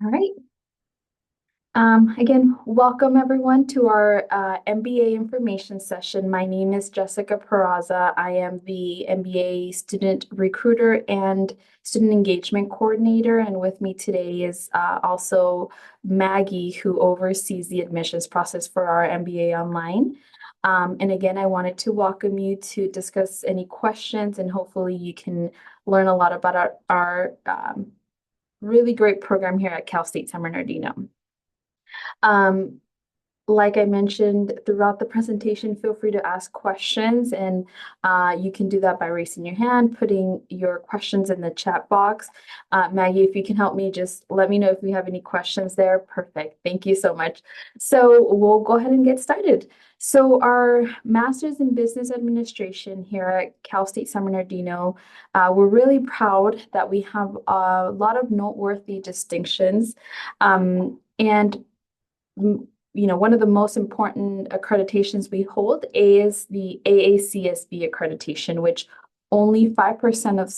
All right. Again, welcome everyone to our MBA information session. My name is Jessica Peraza. I am the MBA student recruiter and student engagement coordinator. And with me today is also Maggie, who oversees the admissions process for our MBA online. And again, I wanted to welcome you to discuss any questions, and hopefully you can learn a lot about our really great program here at Cal State San Bernardino. Um, like I mentioned throughout the presentation, feel free to ask questions, and you can do that by raising your hand, putting your questions in the chat box. Maggie, if you can help me, just let me know if you have any questions there. Perfect. Thank you so much. So we'll go ahead and get started. So our Master's in Business Administration here at Cal State San Bernardino, we're really proud that we have a lot of noteworthy distinctions. And one of the most important accreditations we hold is the AACSB accreditation, which only 5% of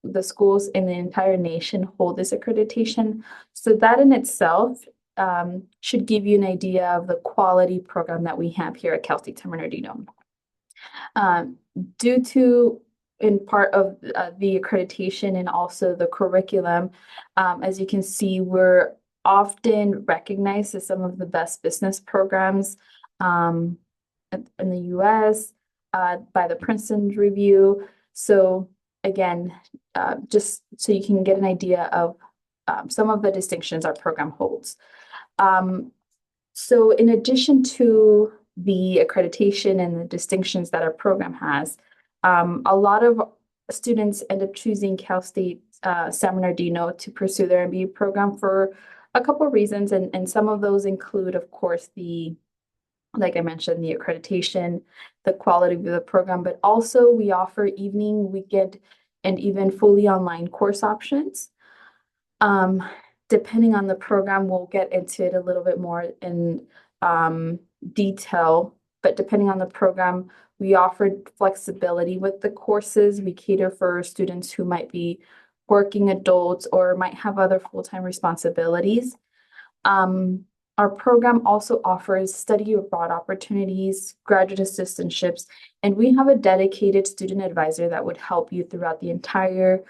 the schools in the entire nation hold this accreditation. So that in itself should give you an idea of the quality program that we have here at Cal State San Bernardino. Due to in part of the accreditation and also the curriculum, as you can see, we're often recognized as some of the best business programs in the US by the Princeton Review. So again, just so you can get an idea of some of the distinctions our program holds. So in addition to the accreditation and the distinctions that our program has, a lot of students end up choosing Cal State San Bernardino to pursue their MBA program for a couple of reasons, and some of those include, of course, like I mentioned, the accreditation, the quality of the program, but also we offer evening, weekend, and even fully online course options. Depending on the program, we'll get into it a little bit more in detail, but depending on the program, we offer flexibility with the courses. We cater for students who might be working adults or might have other full-time responsibilities. Our program also offers study abroad opportunities, graduate assistantships, and we have a dedicated student advisor that would help you throughout the entire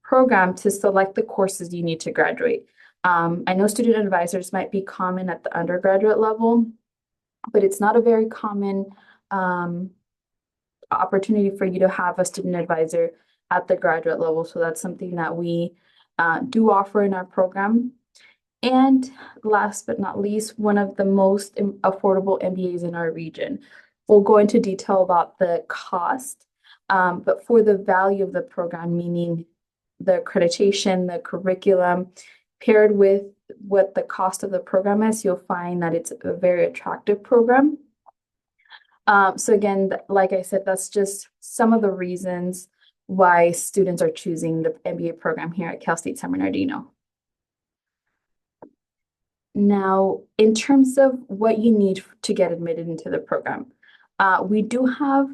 program to select the courses you need to graduate. I know student advisors might be common at the undergraduate level, but it's not a very common opportunity for you to have a student advisor at the graduate level. So that's something that we do offer in our program. And last but not least, one of the most affordable MBAs in our region. We'll go into detail about the cost, but for the value of the program, meaning the accreditation, the curriculum, paired with what the cost of the program is, you'll find that it's a very attractive program. So again, like I said, that's just some of the reasons why students are choosing the MBA program here at Cal State San Bernardino. Now, in terms of what you need to get admitted into the program, we do have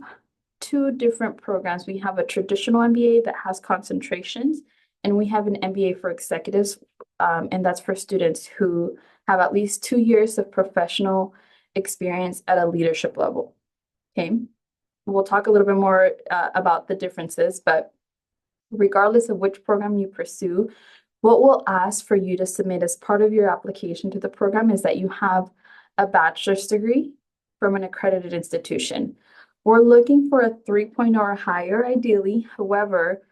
two different programs. We have a traditional MBA that has concentrations, and we have an MBA for executives, and that's for students who have at least 2 years of professional experience at a leadership level. Okay, we'll talk a little bit more about the differences, but regardless of which program you pursue, what we'll ask for you to submit as part of your application to the program is that you have a bachelor's degree from an accredited institution. We're looking for a 3.0 or higher, ideally. However,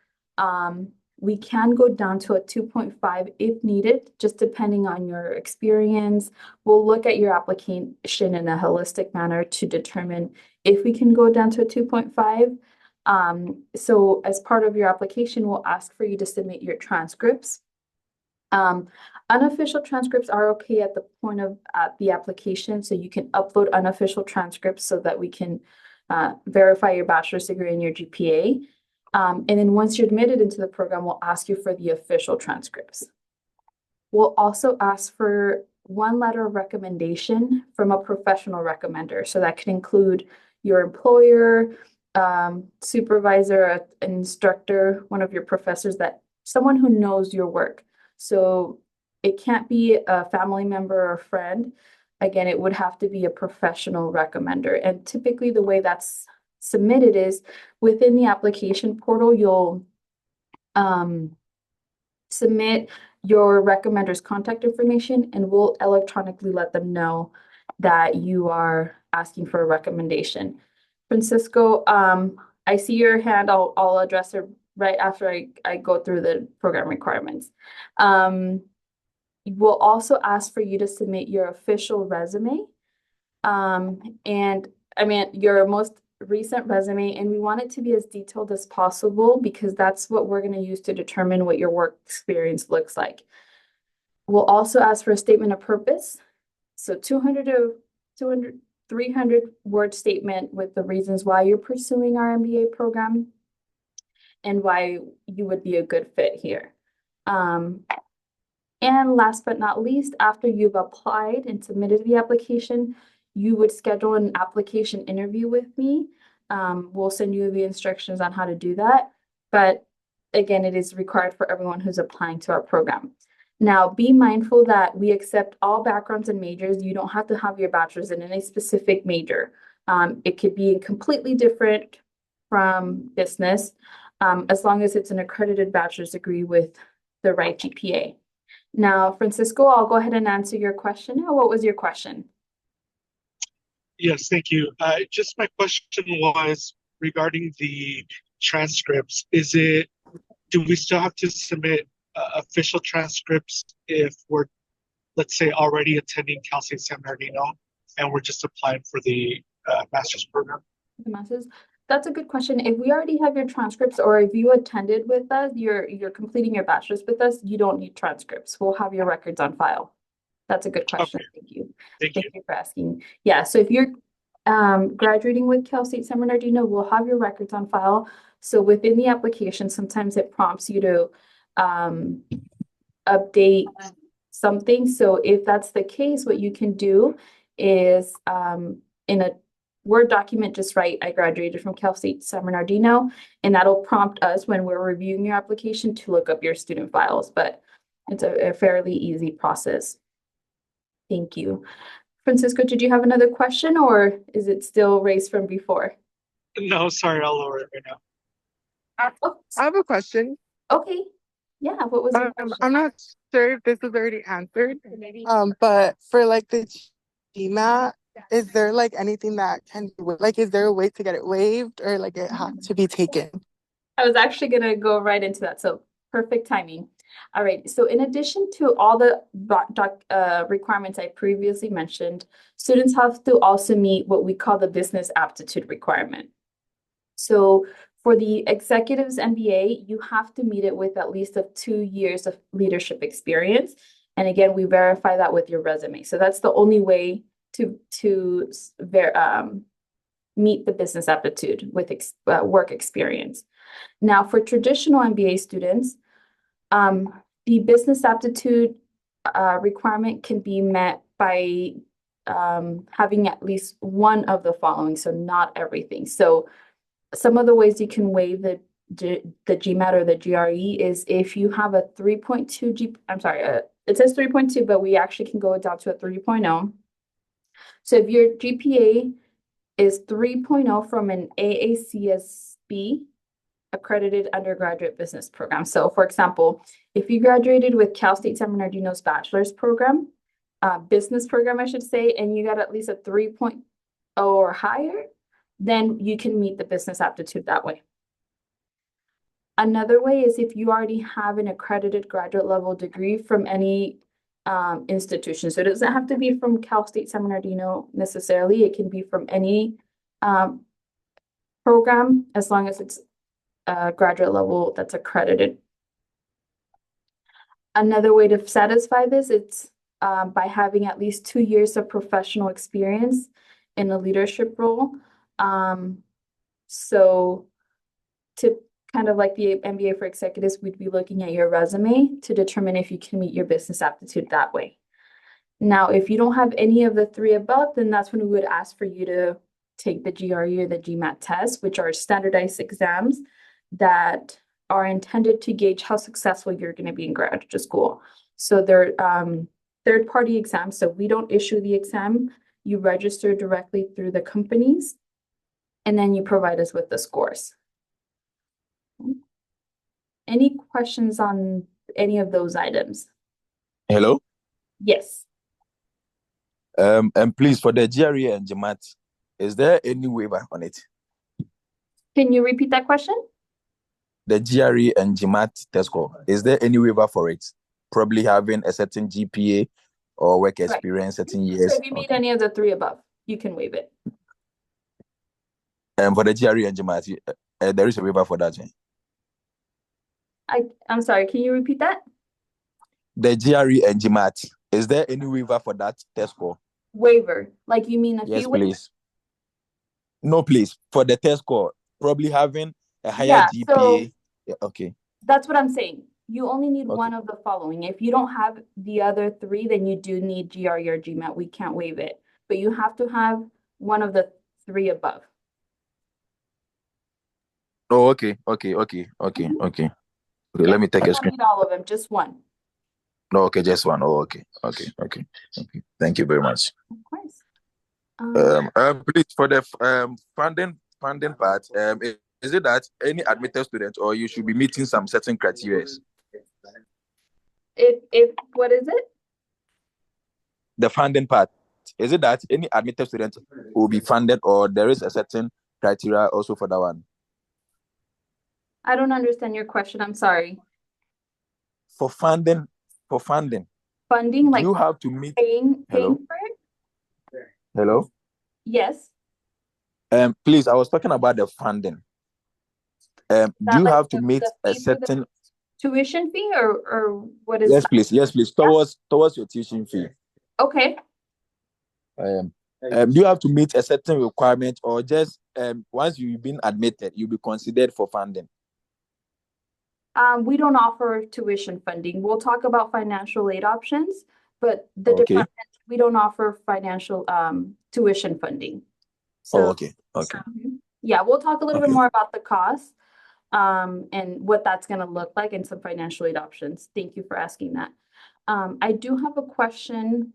we can go down to a 2.5 if needed, just depending on your experience. We'll look at your application in a holistic manner to determine if we can go down to a 2.5. So as part of your application, we'll ask for you to submit your transcripts. Unofficial transcripts are okay at the point of the application, so you can upload unofficial transcripts so that we can verify your bachelor's degree and your GPA. And then once you're admitted into the program, we'll ask you for the official transcripts. We'll also ask for one letter of recommendation from a professional recommender. So that could include your employer, supervisor, an instructor, one of your professors, that someone who knows your work. So it can't be a family member or friend. Again, it would have to be a professional recommender. And typically the way that's submitted is within the application portal, you'll submit your recommender's contact information and we'll electronically let them know that you are asking for a recommendation. Francisco, I see your hand. I'll address it right after I go through the program requirements. We'll also ask for you to submit your official resume. And I mean, your most recent resume, and we want it to be as detailed as possible because that's what we're going to use to determine what your work experience looks like. We'll also ask for a statement of purpose. So 300 word statement with the reasons why you're pursuing our MBA program and why you would be a good fit here. And last but not least, after you've applied and submitted the application, you would schedule an application interview with me. We'll send you the instructions on how to do that. But again, it is required for everyone who's applying to our program. Now, be mindful that we accept all backgrounds and majors. You don't have to have your bachelor's in any specific major. It could be completely different from business, as long as it's an accredited bachelor's degree with the right GPA. Now, Francisco, I'll go ahead and answer your question. Now, what was your question? Yes, thank you. Just my question was regarding the transcripts. Do we still have to submit official transcripts if we're, let's say, already attending Cal State San Bernardino and we're just applying for the master's program? The master's? That's a good question. If we already have your transcripts or if you attended with us, you're completing your bachelor's with us, you don't need transcripts. We'll have your records on file. That's a good question. Okay. Thank you. Thank you. You for asking. Yeah, so if you're graduating with Cal State San Bernardino, we'll have your records on file. So within the application, sometimes it prompts you to update something. So if that's the case, what you can do is in a Word document, just write, I graduated from Cal State San Bernardino, and that'll prompt us when we're reviewing your application to look up your student files, but it's a fairly easy process. Thank you. Francisco, did you have another question or is it still raised from before? No, sorry, I'll lower it right now. I have a question. Okay. Yeah, what was your question? I'm not sure if this was already answered. But for like the GMAT, is there like anything that can like is there a way to get it waived or like it has to be taken? I was actually gonna go right into that, so perfect timing. All right, so in addition to all the requirements I previously mentioned, students have to also meet what we call the business aptitude requirement. So for the executives MBA, you have to meet it with at least 2 years of leadership experience. And again, we verify that with your resume. So that's the only way to meet the business aptitude with work experience. Now, for traditional MBA students, the business aptitude requirement can be met by having at least one of the following, so not everything. So some of the ways you can waive the GMAT or the GRE is if you have a 3.2 it says 3.2, but we actually can go down to a 3.0. So if your GPA is 3.0 from an AACSB accredited undergraduate business program. So for example, if you graduated with Cal State San Bernardino's bachelor's program, business program, I should say, and you got at least a 3.0 or higher, then you can meet the business aptitude that way. Another way is if you already have an accredited graduate level degree from any institution. So it doesn't have to be from Cal State San Bernardino necessarily. It can be from any program as long as it's a graduate level that's accredited. Another way to satisfy this, it's by having at least 2 years of professional experience in a leadership role. So to kind of like the MBA for executives, we'd be looking at your resume to determine if you can meet your business aptitude that way. Now, if you don't have any of the 3 above, then that's when we would ask for you to take the GRE or the GMAT test, which are standardized exams that are intended to gauge how successful you're going to be in graduate school. So they're third-party exams, so we don't issue the exam. You register directly through the companies, and then you provide us with the scores. Any questions on any of those items? Hello? Yes. And please, for the GRE and GMAT, is there any waiver on it? Can you repeat that question? The GRE and GMAT test score, is there any waiver for it? Probably having a certain GPA or work Right. experience, certain So years. if you meet any of the three above, you can waive it. And for the GRE and GMAT, there is a waiver for that. I'm sorry, can you repeat that? The GRE and GMAT, is there any waiver for that test score? Waiver, like you mean a Yes, fee waiver? please. No, please. For the test score, probably having a higher Yeah, GPA. so Yeah, okay. that's what I'm saying. You only need Okay. one of the following. If you don't have the other three, then you do need GRE or GMAT. We can't waive it. But you have to have one of the three above. Oh, okay. Okay. Yeah, Let me take you a don't screen. need all of them, just one. No, okay, just one. Oh, okay. Thank you very much. Of course. Please, for the funding part, is it that any admitted student or you should be meeting some certain criteria? If what is it? The funding part, is it that any admitted student will be funded or there is a certain criteria also for that one? I don't understand your question. I'm sorry. For funding, Funding, do like you have to meet? paying Hello? for it? Hello? Yes. Please, I was talking about the funding. Do That you like have to meet the a fee for the certain? tuition fee or what is Yes, that? please. Towards your tuition fee. Okay. Do you have to meet a certain requirement or just once you've been admitted, you'll be considered for funding? We don't offer tuition funding. We'll talk about financial aid options, but the Okay. department, we don't offer financial tuition funding. Oh, So okay. yeah, we'll talk a little bit Okay. more about the cost and what that's going to look like and some financial aid options. Thank you for asking that. I do have a question.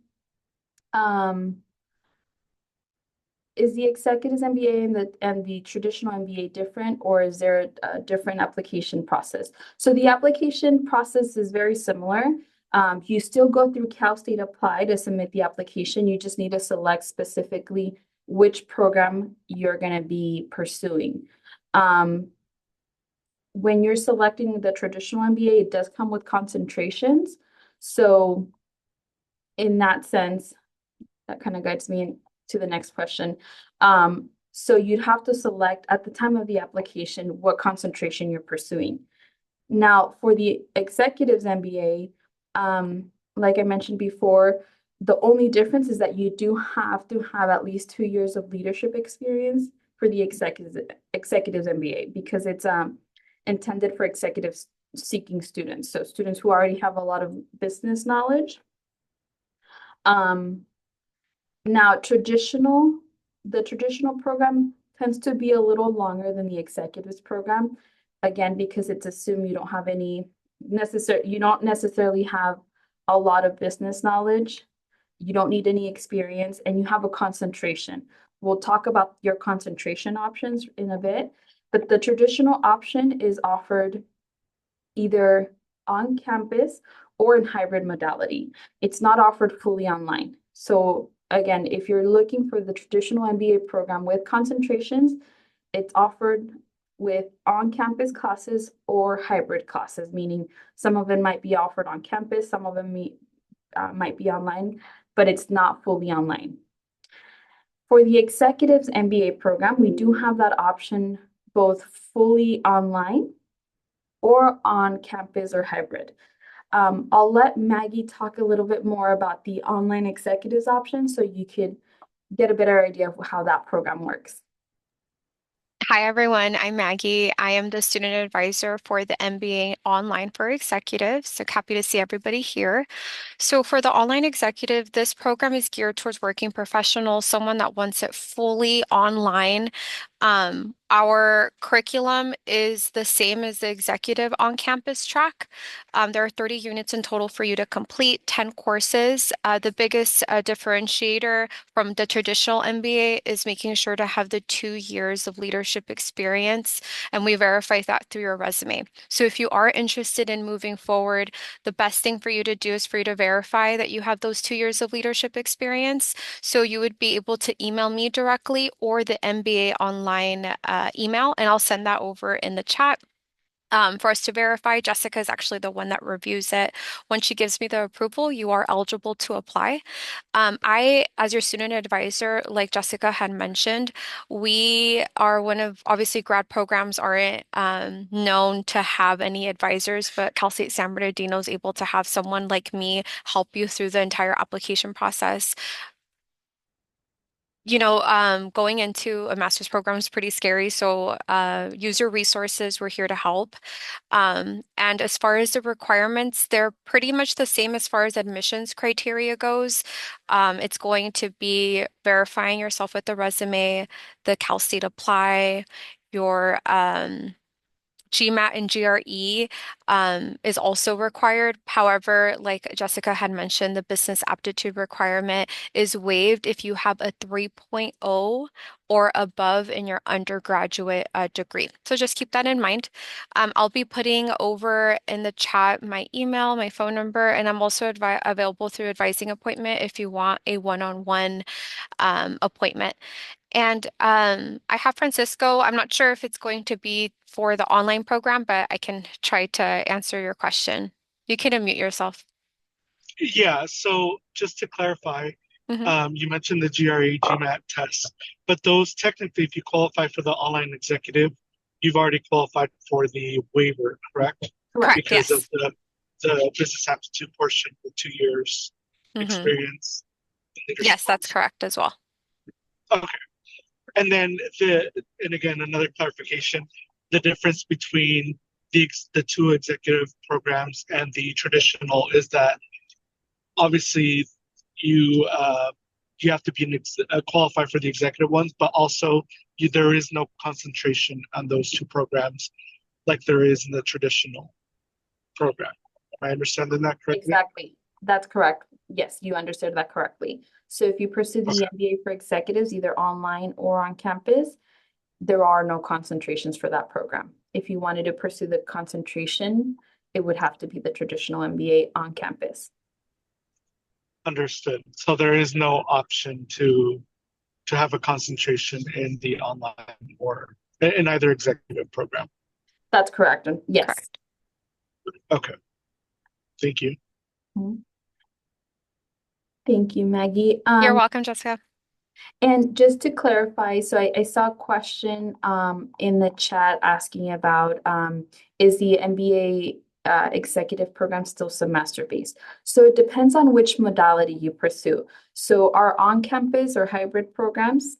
Is the executives MBA and the traditional MBA different, or is there a different application process? So the application process is very similar. You still go through Cal State Apply to submit the application. You just need to select specifically which program you're going to be pursuing. When you're selecting the traditional MBA, it does come with concentrations. So in that sense, that kind of guides me to the next question. So you'd have to select at the time of the application what concentration you're pursuing. Now, for the executives MBA, like I mentioned before, the only difference is that you do have to have at least 2 years of leadership experience for the executives MBA because it's intended for executives seeking students. So students who already have a lot of business knowledge. Now, the traditional program tends to be a little longer than the executives program, again, because it's assumed you don't have you don't necessarily have a lot of business knowledge, you don't need any experience, and you have a concentration. We'll talk about your concentration options in a bit, but the traditional option is offered either on campus or in hybrid modality. It's not offered fully online. So again, if you're looking for the traditional MBA program with concentrations, it's offered with on-campus classes or hybrid classes, meaning some of them might be offered on campus, some of them might be online, but it's not fully online. For the executives MBA program, we do have that option both fully online or on campus or hybrid. I'll let Maggie talk a little bit more about the online executives option so you could get a better idea of how that program works. Hi, everyone. I'm Maggie. I am the student advisor for the MBA online for executives. So happy to see everybody here. So for the online executive, this program is geared towards working professionals, someone that wants it fully online Our curriculum is the same as the executive on-campus track. There are 30 units in total for you to complete, 10 courses. The biggest differentiator from the traditional MBA is making sure to have the 2 years of leadership experience, and we verify that through your resume. So if you are interested in moving forward, the best thing for you to do is for you to verify that you have those 2 years of leadership experience. So you would be able to email me directly or the MBA online email, and I'll send that over in the chat. For us to verify. Jessica is actually the one that reviews it. When she gives me the approval, you are eligible to apply. As your student advisor, like Jessica had mentioned, we are one of, obviously, grad programs aren't known to have any advisors, but Cal State San Bernardino is able to have someone like me help you through the entire application process. Going into a master's program is pretty scary, so use your resources. We're here to help. And as far as the requirements, they're pretty much the same as far as admissions criteria goes. It's going to be verifying yourself with the resume, the Cal State Apply, your GMAT and GRE is also required. However, like Jessica had mentioned, the business aptitude requirement is waived if you have a 3.0 or above in your undergraduate degree. So just keep that in mind. I'll be putting over in the chat my email, my phone number, and I'm also available through advising appointment if you want a one-on-one appointment. And I have Francisco. I'm not sure if it's going to be for the online program, but I can try to answer your question. You can unmute yourself. Yeah, so just to clarify, Mhm. you mentioned the GRE GMAT test, but those technically, if you qualify for the online executive, you've already qualified for the waiver, correct? Correct, Because of yes. the business aptitude portion, the 2 years Mhm. experience in leadership. Yes, that's correct as well. Okay. And then and again, another clarification, the difference between the two executive programs and the traditional is that obviously you you have to be qualify for the executive ones, but also there is no concentration on those two programs like there is in the traditional program. Am I understanding that correctly? Exactly. That's correct. Yes, you understood that correctly. So if you pursue the Okay. MBA for executives, either online or on campus, there are no concentrations for that program. If you wanted to pursue the concentration, it would have to be the traditional MBA on campus. Understood. So there is no option to have a concentration in the online or in either executive program. That's correct. And yes. Correct. Okay. Thank you. Thank you, Maggie. You're welcome, Jessica. And just to clarify, so I saw a question in the chat asking about is the MBA executive program still semester based? So it depends on which modality you pursue. So our on-campus or hybrid programs,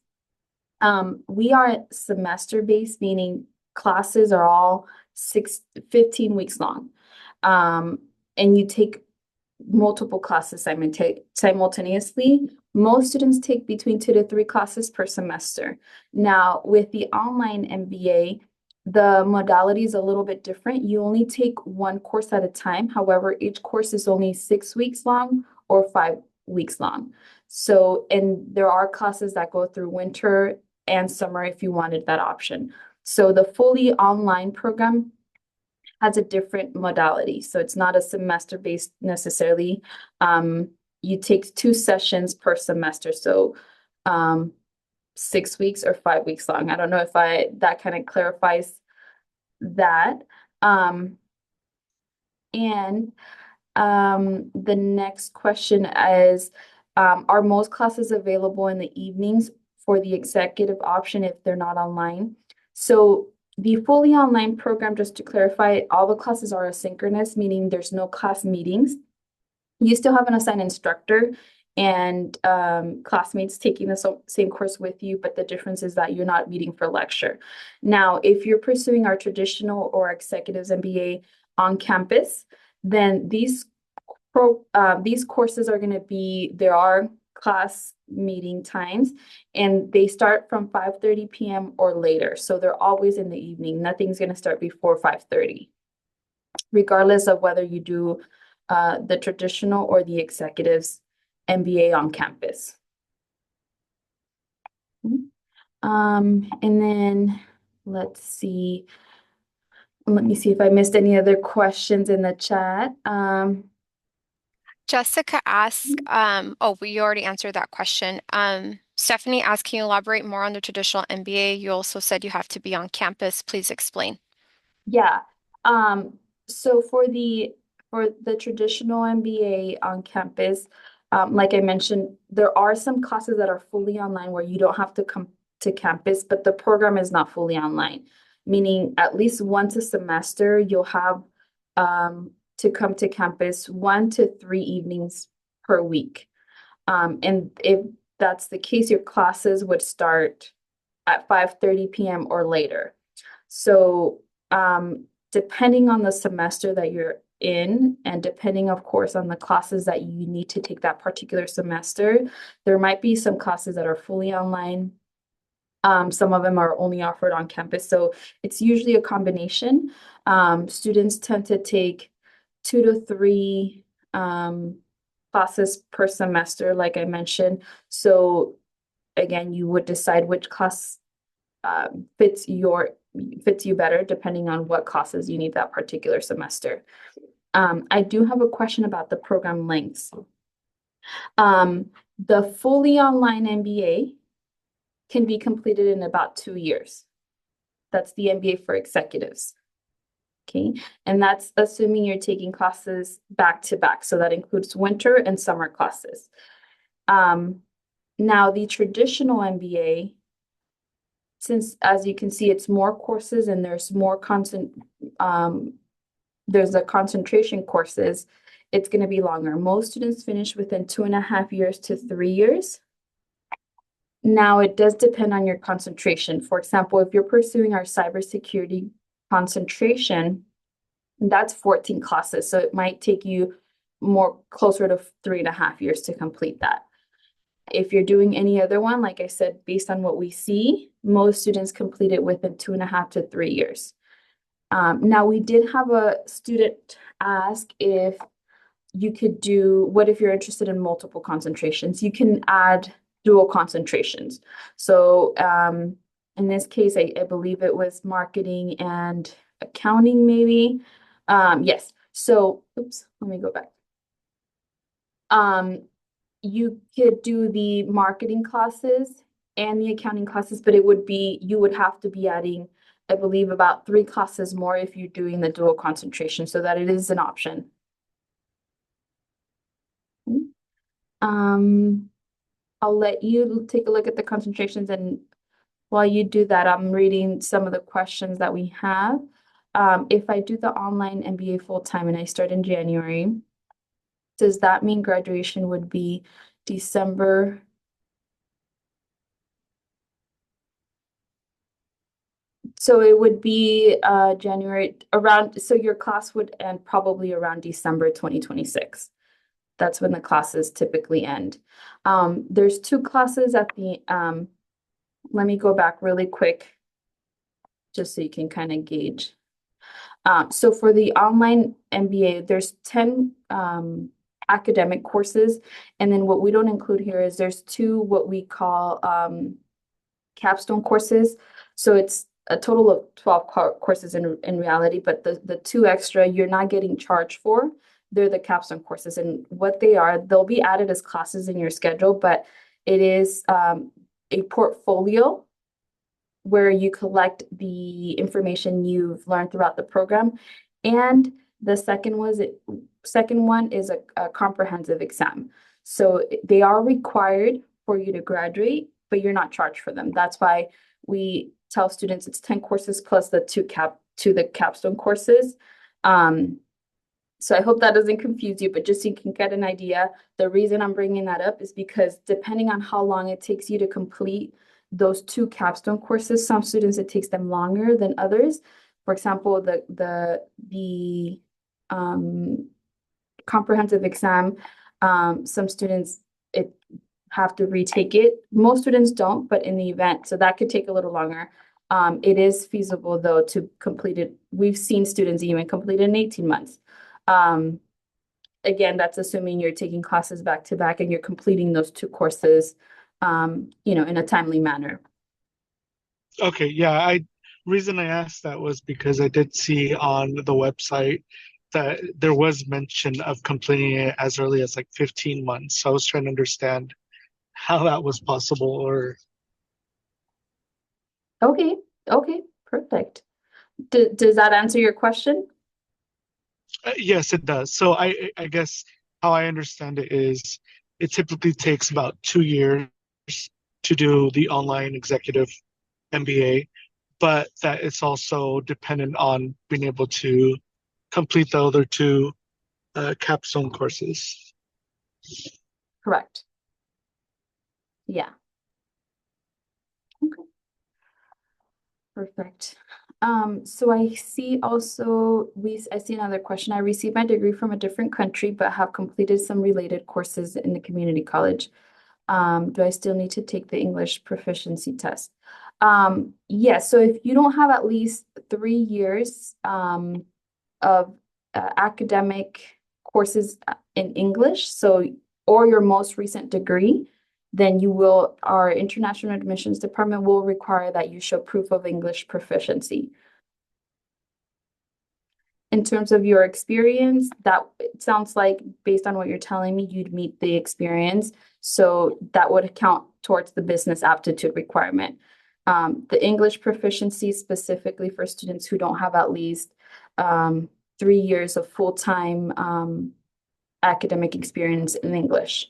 we are semester based, meaning classes are all 15 weeks long. And you take multiple classes simultaneously. Most students take between 2 to 3 classes per semester. Now, with the online MBA, the modality is a little bit different. You only take one course at a time. However, each course is only 6 weeks long or 5 weeks long. So, and there are classes that go through winter and summer if you wanted that option. So the fully online program has a different modality. So it's not a semester based necessarily. You take 2 sessions per semester. So 6 weeks or 5 weeks long. I don't know if that kind of clarifies that. And the next question is, are most classes available in the evenings for the executive option if they're not online? So the fully online program, just to clarify, all the classes are asynchronous, meaning there's no class meetings. You still have an assigned instructor and classmates taking the same course with you, but the difference is that you're not meeting for lecture. Now, if you're pursuing our traditional or executives MBA on campus, then these courses are going to be, there are class meeting times, and they start from 5:30 p.m. or later. So they're always in the evening. Nothing's going to start before 5:30, regardless of whether you do the traditional or the executives MBA on campus. And then let's see. Let me see if I missed any other questions in the chat. Jessica asked, oh, we already answered that question. Stephanie asked, can you elaborate more on the traditional MBA? You also said you have to be on campus. Please explain. Yeah. So for the traditional MBA on campus, like I mentioned, there are some classes that are fully online where you don't have to come to campus, but the program is not fully online, meaning at least once a semester you'll have to come to campus 1 to 3 evenings per week. And if that's the case, your classes would start at 5:30 p.m. or later. So depending on the semester that you're in, and depending, of course, on the classes that you need to take that particular semester, there might be some classes that are fully online. Some of them are only offered on campus. So it's usually a combination. Students tend to take 2 to 3 classes per semester, like I mentioned. So again, you would decide which class fits you better depending on what classes you need that particular semester. I do have a question about the program lengths. The fully online MBA can be completed in about 2 years. That's the MBA for executives. Okay, and that's assuming you're taking classes back to back. So that includes winter and summer classes. Now the traditional MBA, since as you can see, it's more courses and there's more there's a concentration courses, it's going to be longer. Most students finish within 2.5 years to 3 years. Now it does depend on your concentration. For example, if you're pursuing our cybersecurity concentration, that's 14 classes. So it might take you more closer to 3.5 years to complete that. If you're doing any other one, like I said, based on what we see, most students complete it within 2.5 to 3 years. Now, we did have a student ask if you could do, what if you're interested in multiple concentrations? You can add dual concentrations. So in this case, I believe it was marketing and accounting, maybe. Yes. So, oops, let me go back. You could do the marketing classes and the accounting classes, but you would have to be adding, I believe, about 3 classes more if you're doing the dual concentration, so that it is an option. I'll let you take a look at the concentrations, and while you do that, I'm reading some of the questions that we have. If I do the online MBA full-time and I start in January, does that mean graduation would be December? So it would be January around, so your class would end probably around December 2026. That's when the classes typically end. There's 2 classes at the, let me go back really quick, just so you can kind of gauge. So for the online MBA, there's 10 academic courses. And then what we don't include here is there's 2 what we call capstone courses. So it's a total of 12 courses in reality, but the 2 extra you're not getting charged for. They're the capstone courses, and what they are, they'll be added as classes in your schedule, but it is a portfolio where you collect the information you've learned throughout the program. And the second one is a comprehensive exam. So they are required for you to graduate, but you're not charged for them. That's why we tell students it's 10 courses plus the 2 capstone courses. So I hope that doesn't confuse you, but just so you can get an idea, the reason I'm bringing that up is because depending on how long it takes you to complete those 2 capstone courses, some students it takes them longer than others. For example, the comprehensive exam, some students have to retake it. Most students don't, but in the event, so that could take a little longer. It is feasible though to complete it. We've seen students even complete it in 18 months. Again, that's assuming you're taking classes back to back and you're completing those two courses, in a timely manner. Okay, yeah, reason I asked that was because I did see on the website that there was mention of completing it as early as like 15 months. So I was trying to understand how that was possible or Okay, perfect. Does that answer your question? yes, it does. So I guess how I understand it is it typically takes about 2 years to do the online executive MBA, but that it's also dependent on being able to complete the other two capstone courses. Correct. Yeah. Okay. Perfect. So I see also, I see another question. I received my degree from a different country, but have completed some related courses in the community college. Do I still need to take the English proficiency test? Yes, so if you don't have at least 3 years of academic courses in English, or your most recent degree, then our international admissions department will require that you show proof of English proficiency. In terms of your experience, that it sounds like based on what you're telling me, you'd meet the experience. So that would count towards the business aptitude requirement. The English proficiency specifically for students who don't have at least 3 years of full-time academic experience in English.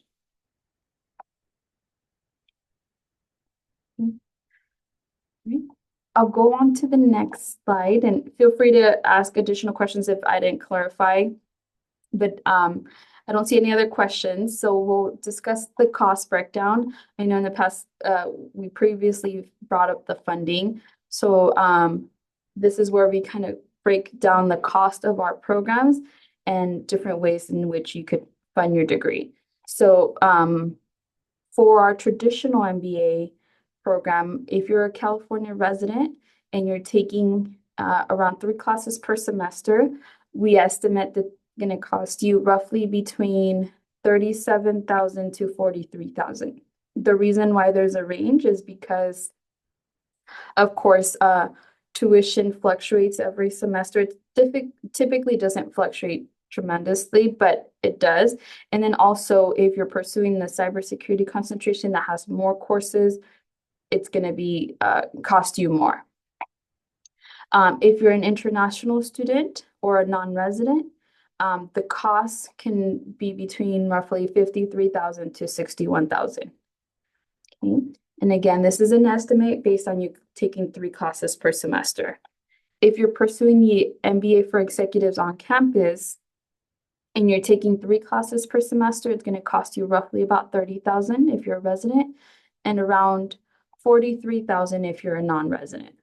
I'll go on to the next slide and feel free to ask additional questions if I didn't clarify. But I don't see any other questions, so we'll discuss the cost breakdown. I know in the past we previously brought up the funding. So this is where we kind of break down the cost of our programs and different ways in which you could fund your degree. So for our traditional MBA program, if you're a California resident and you're taking around 3 classes per semester, we estimate that going to cost you roughly between $37,000 to $43,000. The reason why there's a range is because, of course, tuition fluctuates every semester. It typically doesn't fluctuate tremendously, but it does. And then also, if you're pursuing the cybersecurity concentration that has more courses, it's going to be cost you more. If you're an international student or a non-resident, the cost can be between roughly $53,000 to $61,000. Okay. And again, this is an estimate based on you taking 3 classes per semester. If you're pursuing the MBA for executives on campus and you're taking 3 classes per semester, it's going to cost you roughly about $30,000 if you're a resident and around $43,000 if you're a non-resident.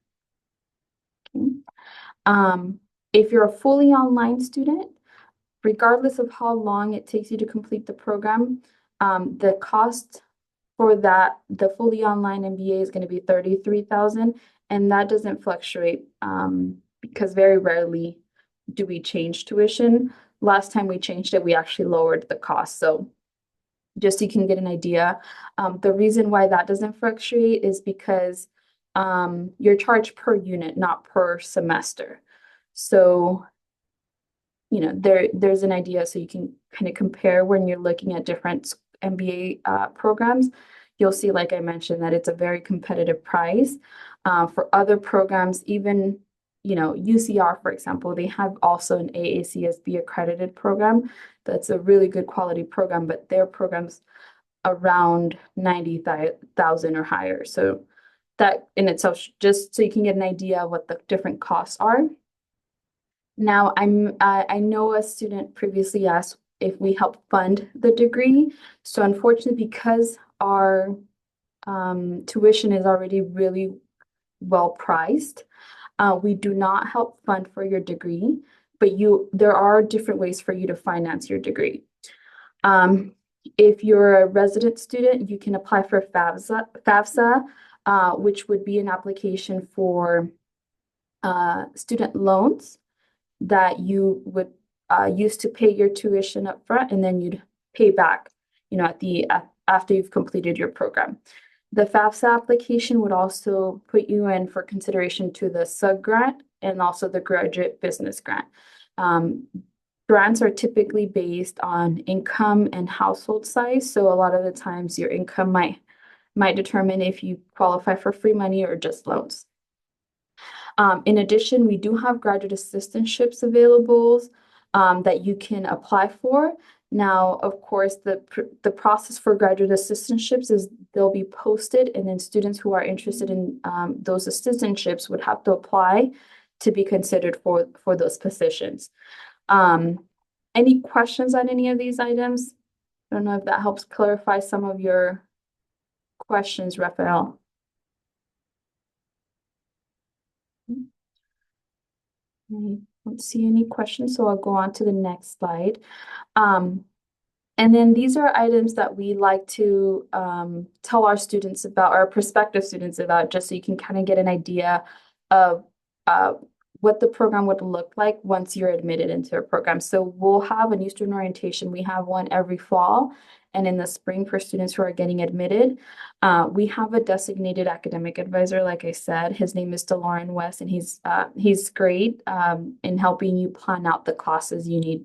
Okay. If you're a fully online student, regardless of how long it takes you to complete the program, the cost for the fully online MBA is going to be $33,000, and that doesn't fluctuate because very rarely do we change tuition. Last time we changed it, we actually lowered the cost. So just so you can get an idea, the reason why that doesn't fluctuate is because you're charged per unit, not per semester. So there's an idea so you can kind of compare when you're looking at different MBA programs. You'll see, like I mentioned, that it's a very competitive price. For other programs, even UCR, for example, they have also an AACSB accredited program. That's a really good quality program, but their program's around 90,000 or higher. So that in itself, just so you can get an idea of what the different costs are. Now, I know a student previously asked if we help fund the degree. So unfortunately, because our tuition is already really well priced, we do not help fund for your degree, but there are different ways for you to finance your degree. If you're a resident student, you can apply for FAFSA, which would be an application for student loans that you would use to pay your tuition up front, and then you'd pay back, after you've completed your program. The FAFSA application would also put you in for consideration to the SUG grant and also the graduate business grant. Grants are typically based on income and household size, so a lot of the times your income might determine if you qualify for free money or just loans. In addition, we do have graduate assistantships available that you can apply for. Now, of course, the process for graduate assistantships is they'll be posted, and then students who are interested in those assistantships would have to apply to be considered for those positions. Any questions on any of these items? I don't know if that helps clarify some of your questions, Rafael. I don't see any questions, so I'll go on to the next slide. And then these are items that we like to tell our students about, our prospective students about, just so you can kind of get an idea of what the program would look like once you're admitted into a program. So we'll have a new student orientation. We have one every fall and in the spring for students who are getting admitted. We have a designated academic advisor, like I said. His name is DeLauren West, and he's great in helping you plan out the classes you need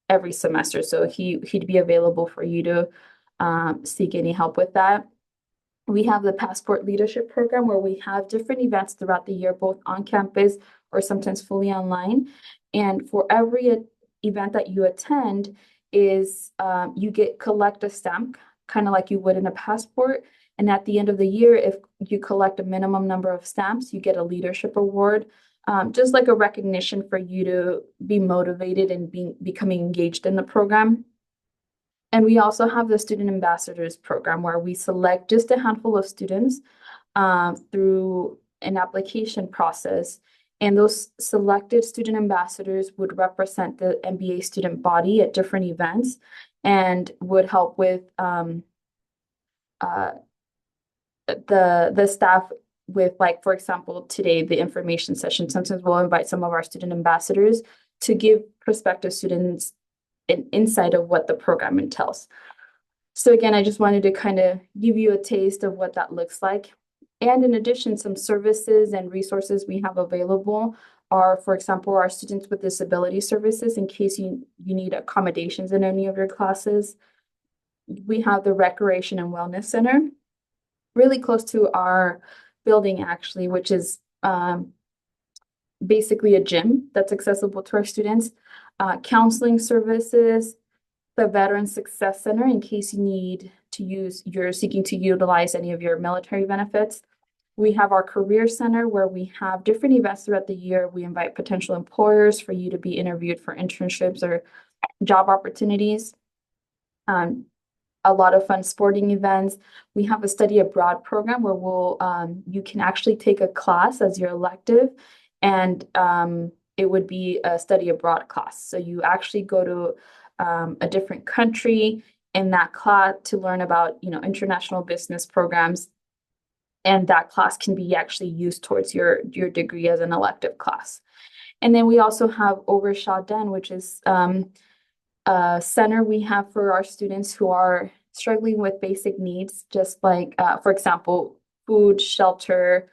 every semester. So he'd be available for you to seek any help with that. We have the Passport Leadership Program, where we have different events throughout the year, both on campus or sometimes fully online. And for every event that you attend you collect a stamp, kind of like you would in a passport. And at the end of the year, if you collect a minimum number of stamps, you get a leadership award, just like a recognition for you to be motivated and becoming engaged in the program. And we also have the Student Ambassadors Program, where we select just a handful of students through an application process. And those selected student ambassadors would represent the MBA student body at different events and would help with the staff with, like, for example, today, the information session. Sometimes we'll invite some of our student ambassadors to give prospective students an insight of what the program entails. So again, I just wanted to kind of give you a taste of what that looks like. And in addition, some services and resources we have available are, for example, our students with disability services in case you need accommodations in any of your classes. We have the Recreation and Wellness Center, really close to our building, actually, which is basically a gym that's accessible to our students. Counseling services, the Veteran Success Center in case you're seeking to utilize any of your military benefits. We have our Career Center, where we have different events throughout the year. We invite potential employers for you to be interviewed for internships or job opportunities. A lot of fun sporting events. We have a study abroad program where you can actually take a class as your elective, and it would be a study abroad class. So you actually go to a different country in that class to learn about, international business programs. And that class can be actually used towards your degree as an elective class. And then we also have Overshaw Den, which is a center we have for our students who are struggling with basic needs, just like, for example, food, shelter,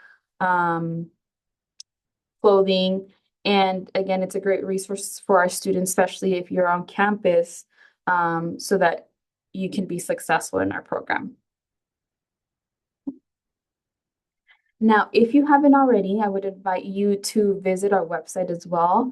clothing. And again, it's a great resource for our students, especially if you're on campus, so that you can be successful in our program. Now, if you haven't already, I would invite you to visit our website as well.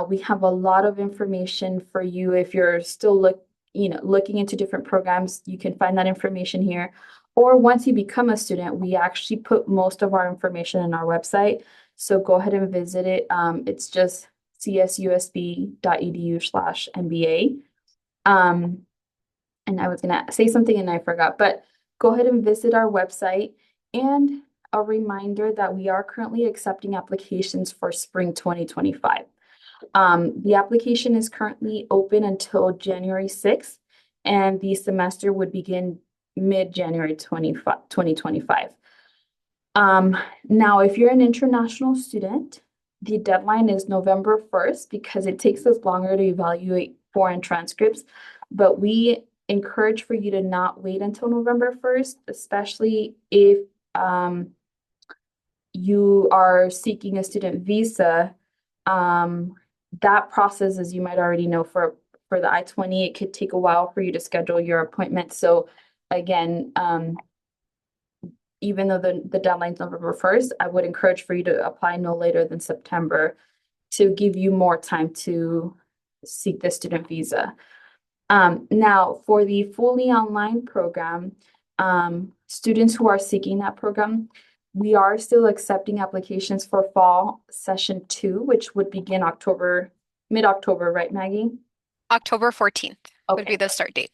We have a lot of information for you. If you're still looking into different programs, you can find that information here. Or once you become a student, we actually put most of our information in our website. So go ahead and visit it. It's just csusb.edu/MBA. And I was going to say something and I forgot, but go ahead and visit our website. And a reminder that we are currently accepting applications for spring 2025. The application is currently open until January 6th. and the semester would begin mid-January 2025. Now, if you're an international student, the deadline is November 1st because it takes us longer to evaluate foreign transcripts, but we encourage for you to not wait until November 1st, especially if you are seeking a student visa. That process, as you might already know, for the I-20, it could take a while for you to schedule your appointment. So again, even though the deadline's November 1st, I would encourage for you to apply no later than September to give you more time to seek the student visa. Now, for the fully online program, students who are seeking that program, we are still accepting applications for fall session 2, which would begin mid-October, right, Maggie? October 14th would Okay. be the start date.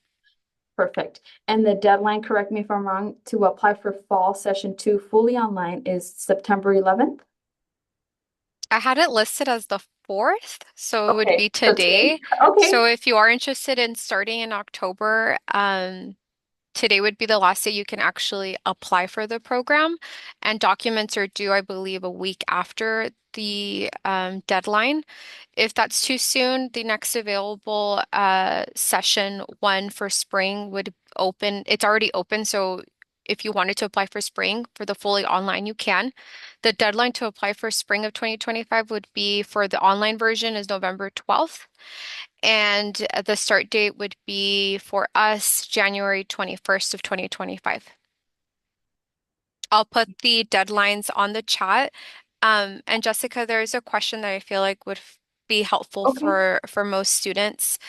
Perfect. And the deadline, correct me if I'm wrong, to apply for fall session 2 fully online is September 11th? I had it listed as the 4th, so it would Okay, be so today. okay. So if you are interested in starting in October, today would be the last day you can actually apply for the program, and documents are due, I believe, a week after the deadline. If that's too soon, the next available session 1 for spring would open. It's already open, so if you wanted to apply for spring for the fully online, you can. The deadline to apply for spring of 2025 would be for the online version is November 12th. And the start date would be for us January 21st of 2025. I'll put the deadlines on the chat. And Jessica, there's a question that I feel like would be helpful Okay. for most students.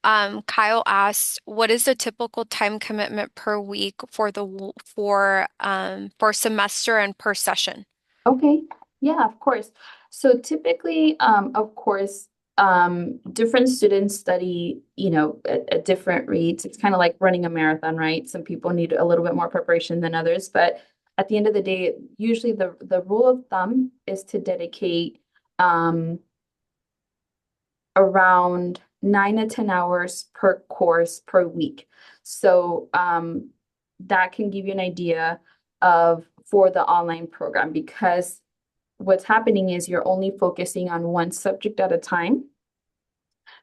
Kyle asked, what is the typical time commitment per week for semester and per session? Okay, yeah, of course. So typically, of course, different students study, at different rates. It's kind of like running a marathon, right? Some people need a little bit more preparation than others, but at the end of the day, usually the rule of thumb is to dedicate around 9 to 10 hours per course per week. So that can give you an idea of for the online program, because what's happening is you're only focusing on one subject at a time,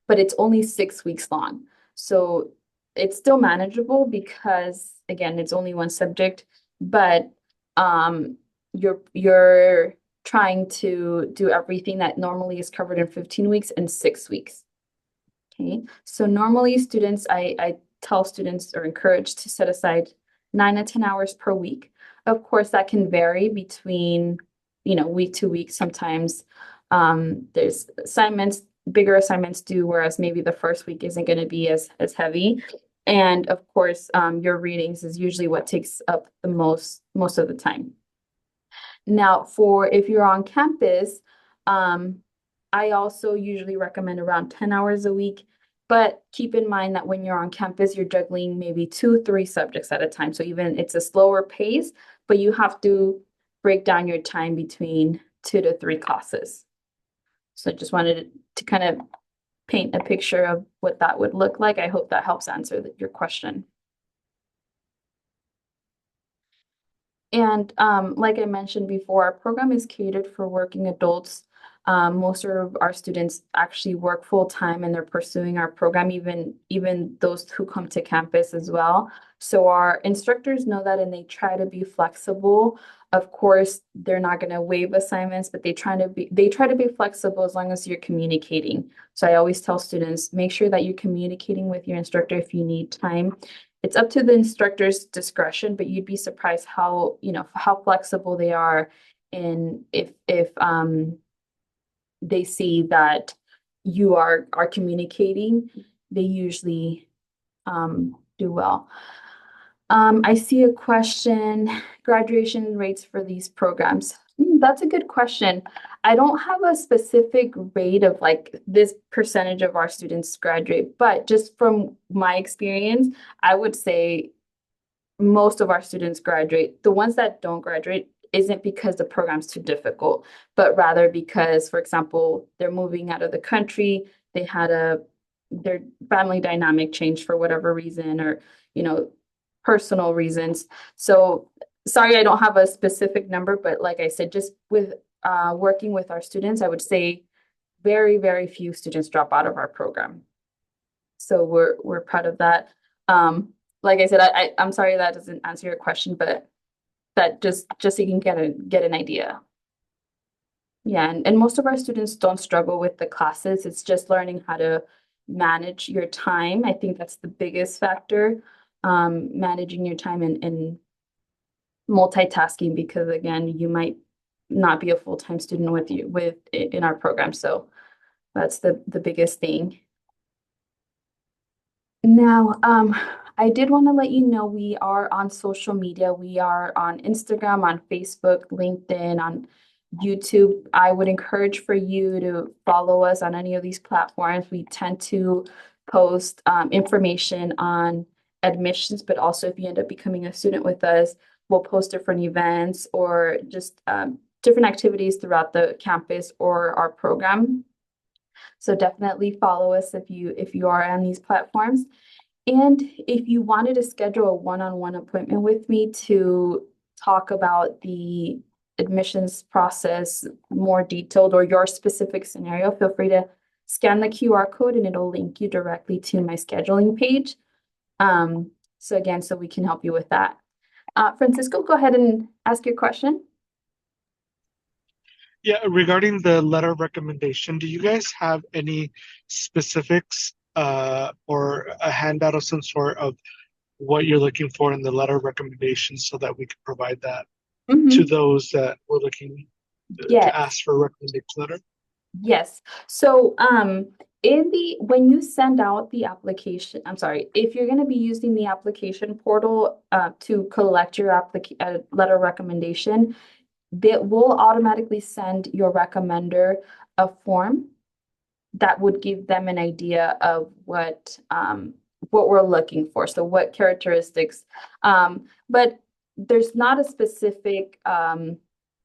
but it's only 6 weeks long. So it's still manageable because again, it's only one subject, but you're trying to do everything that normally is covered in 15 weeks in 6 weeks. Okay, so normally students, I tell students or encourage to set aside 9 to 10 hours per week. Of course, that can vary between, week to week. Sometimes there's bigger assignments due, whereas maybe the first week isn't going to be as heavy. And of course, your readings is usually what takes up the most of the time. Now, for if you're on campus, I also usually recommend around 10 hours a week, but keep in mind that when you're on campus, you're juggling maybe 2, 3 subjects at a time. So even it's a slower pace, but you have to break down your time between 2 to 3 classes. So I just wanted to kind of paint a picture of what that would look like. I hope that helps answer your question. And like I mentioned before, our program is catered for working adults. Most of our students actually work full time and they're pursuing our program, even those who come to campus as well. So our instructors know that and they try to be flexible. Of course, they're not going to waive assignments, but they try to be flexible as long as you're communicating. So I always tell students, make sure that you're communicating with your instructor if you need time. It's up to the instructor's discretion, but you'd be surprised how flexible they are, and if they see that you are communicating, they usually do well. I see a question, graduation rates for these programs. That's a good question. I don't have a specific rate of like this percentage of our students graduate, but just from my experience, I would say most of our students graduate. The ones that don't graduate isn't because the program's too difficult, but rather because, for example, they're moving out of the country, they had a their family dynamic changed for whatever reason, or, personal reasons. So sorry, I don't have a specific number, but like I said, just with working with our students, I would say very, very few students drop out of our program. So we're proud of that. Like I said, I'm sorry that doesn't answer your question, but that just so you can get an idea. Yeah, and most of our students don't struggle with the classes. It's just learning how to manage your time. I think that's the biggest factor, managing your time and multitasking, because again, you might not be a full-time student in our program. So that's the biggest thing. Now, I did want to let you know we are on social media. We are on Instagram, on Facebook, LinkedIn, on YouTube. I would encourage for you to follow us on any of these platforms. We tend to post information on admissions, but also if you end up becoming a student with us, we'll post different events or just different activities throughout the campus or our program. So definitely follow us if you are on these platforms. And if you wanted to schedule a one-on-one appointment with me to talk about the admissions process more detailed, or your specific scenario, feel free to scan the QR code and it'll link you directly to my scheduling page. So we can help you with that. Francisco, go ahead and ask your question. Yeah, regarding the letter of recommendation, do you guys have any specifics or a handout of some sort of what you're looking for in the letter of recommendation so that we can provide that to those that were looking to ask for a recommendation letter? Yes. So when you send out the application, I'm sorry, if you're going to be using the application portal to collect your letter of recommendation, that will automatically send your recommender a form that would give them an idea of what we're looking for. So what characteristics, but there's not a specific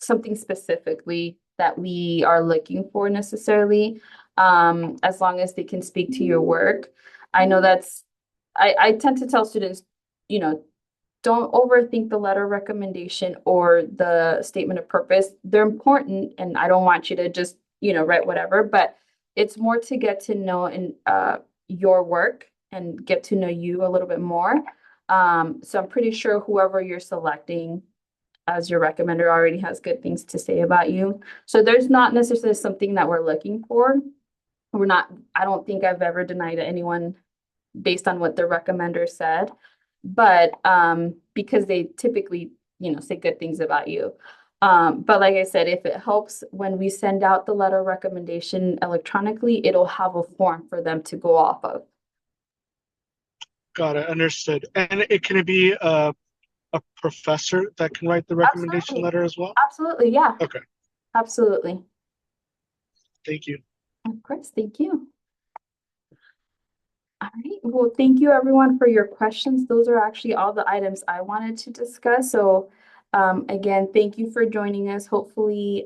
something specifically that we are looking for necessarily, as long as they can speak to your work. I know I tend to tell students, don't overthink the letter of recommendation or the statement of purpose. They're important, and I don't want you to just, write whatever, but it's more to get to know your work and get to know you a little bit more. So I'm pretty sure whoever you're selecting as your recommender already has good things to say about you. So there's not necessarily something that we're looking for. I don't think I've ever denied anyone based on what their recommender said, but because they typically, say good things about you. But like I said, if it helps, when we send out the letter of recommendation electronically, it'll have a form for them to go off of. Got it, understood. And can it be a professor that can write the recommendation letter as well? Absolutely, yeah. Okay. Absolutely. Thank you. Of course, thank you. All right, well, thank you everyone for your questions. Those are actually all the items I wanted to discuss. So again, thank you for joining us. Hopefully